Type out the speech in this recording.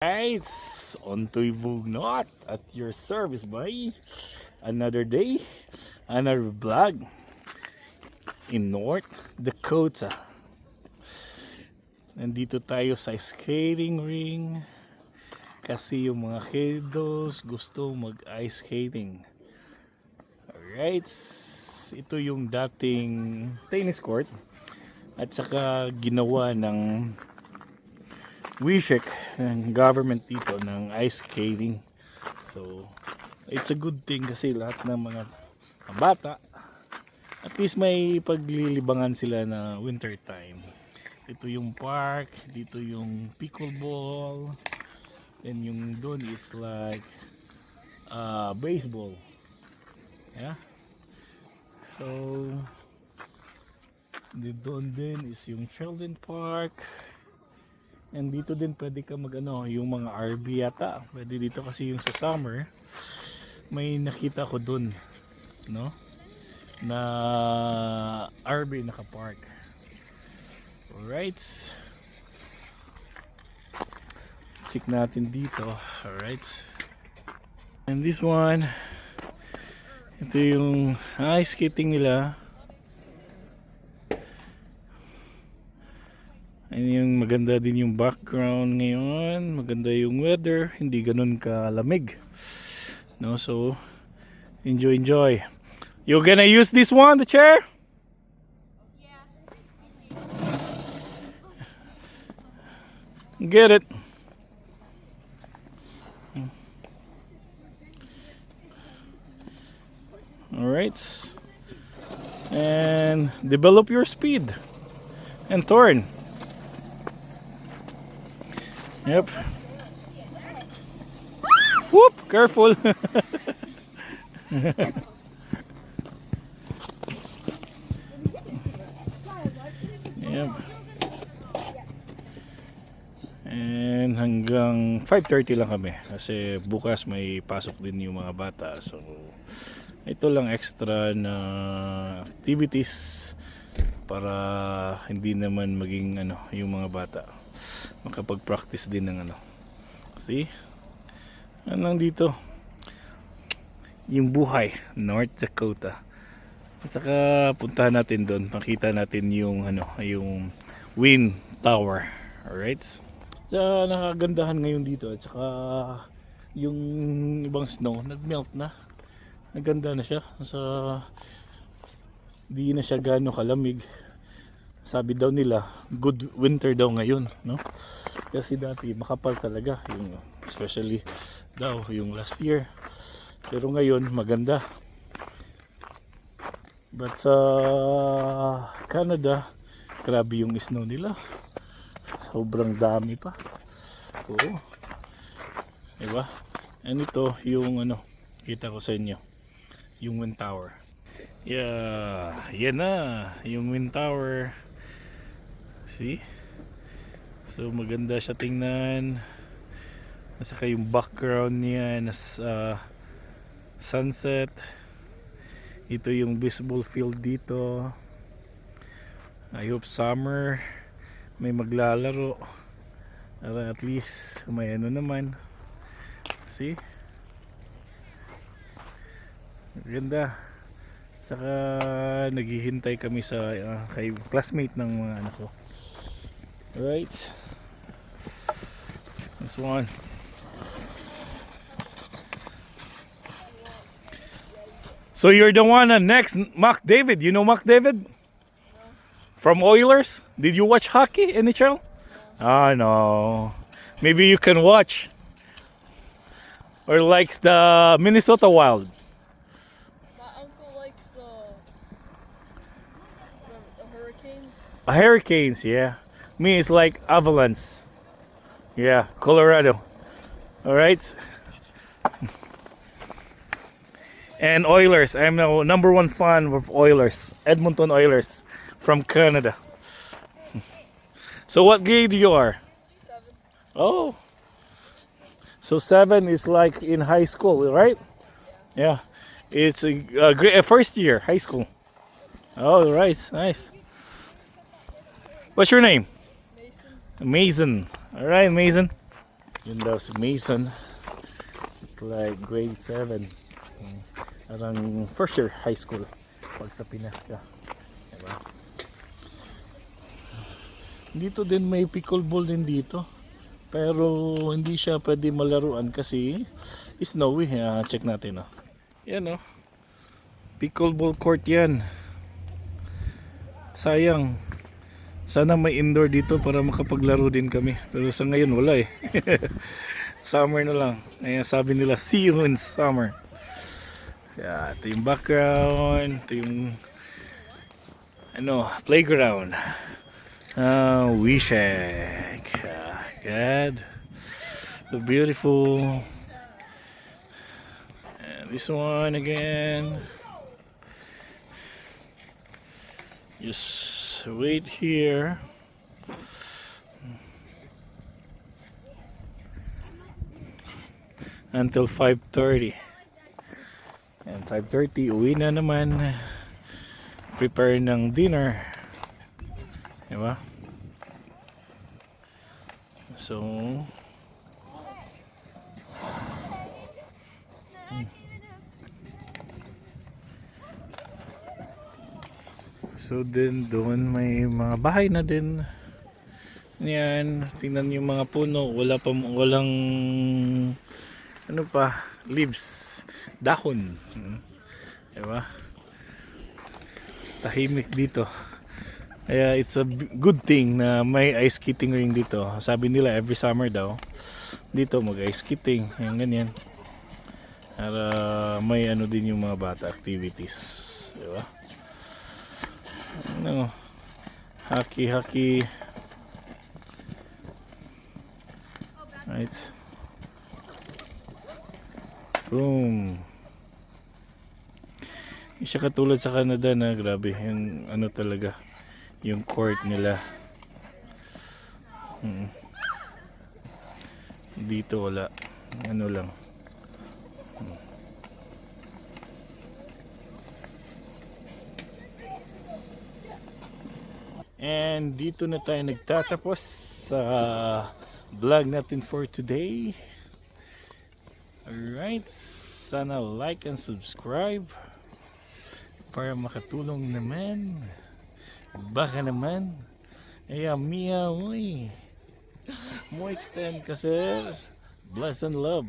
Right, on to Bugnot at your service, boy. Another day, another vlog in North Dakota. Nandito tayo sa skating ring kasi yung mga kiddos gusto mag-ice skating. Alright, ito yung dating tennis court at saka ginawa ng Wishek ng government dito ng ice skating. So it's a good thing kasi lahat ng mga bata at least may paglilibangan sila na winter time. Ito yung park, dito yung pickleball, and yung doon is like baseball. Yeah. So doon din is yung children park. And dito din pwede ka yung mga RV yata. Pwede dito kasi yung sa summer. May nakita ko dun, no? Na RV naka-park. Alright. Check natin dito. Alright. And this one, ito yung ice skating nila. Ayun yung maganda din yung background ngayon. Maganda yung weather. Hindi ganun kalamig. No, so enjoy. You gonna use this one, the chair? Yeah. Get it. Alright. And develop your speed. And turn. Yep. Whoop! Careful. Yep. And hanggang 5:30 lang kami kasi bukas may pasok din yung mga bata. So ito lang extra na activities para hindi naman maging yung mga bata makapag-practice din ng see? Anong dito? Yung buhay, North Dakota. At saka puntahan natin doon, makita natin yung yung wind tower. Alright? So, nakagandahan ngayon dito at saka yung ibang snow nagmelt na. Naganda na siya. So, di na siya gaano kalamig. Sabi daw nila good winter daw ngayon, no? Kasi dati makapal talaga yung especially daw yung last year. Pero ngayon maganda. But sa Canada, grabe yung snow nila. Sobrang dami pa. Oo. Diba? And ito yung kita ko sa inyo. Yung wind tower. Yeah, yan na yung wind tower. See? So maganda siya tingnan. At saka yung background niya nasa sunset. Ito yung baseball field dito. I hope summer may maglalaro. Para at least may naman. See? Maganda. Saka naghihintay kami sa kay classmate ng mga anak ko. Right. This one. So you're the one next, Mark David. You know Mark David? From Oilers? Did you watch hockey, NHL? Ah, no. Maybe you can watch. Or likes the Minnesota Wild. My uncle likes the Hurricanes. Hurricanes, yeah. Me, it's like Avalanche. Yeah, Colorado. All right. And Oilers. I'm the number one fan of Oilers. Edmonton Oilers from Canada. So what grade you are? 7. Oh. So 7 is like in high school, right? Yeah. It's a first year high school. Oh, right. Nice. What's your name? Mason. Mason. All right, Mason. Yun daw si Mason. It's like grade 7. Parang first year high school pag sa Pinas ka. Diba? Dito din may pickleball din dito. Pero hindi siya pwede malaruan kasi snowy. Check natin. Oh. Yan oh. Pickleball court yan. Sayang. Sana may indoor dito para makapaglaro din kami. Pero sa ngayon wala eh. Summer na lang. Kaya sabi nila see you in summer. Ito yung background. Ito yung playground. Wishek. God. So beautiful. And this one again. Just wait here. Until 5:30. And 5:30 uwi na naman. Prepare ng dinner. Diba? So din doon may mga bahay na din. Yan, tingnan yung mga puno, walang leaves, dahon. Diba? Tahimik dito. Kaya it's a good thing na may ice skating ring dito. Sabi nila every summer daw dito mag ice skating, yung ganyan. Para may din yung mga bata activities. Diba? Hockey. Right. Boom. Hindi siya katulad sa Canada na grabe yung talaga yung court nila. Dito wala. Lang. And dito na tayo nagtatapos sa vlog natin for today. Alright, sana like and subscribe para makatulong naman. Baka naman Mia, mo extend ka sir. Bless and love.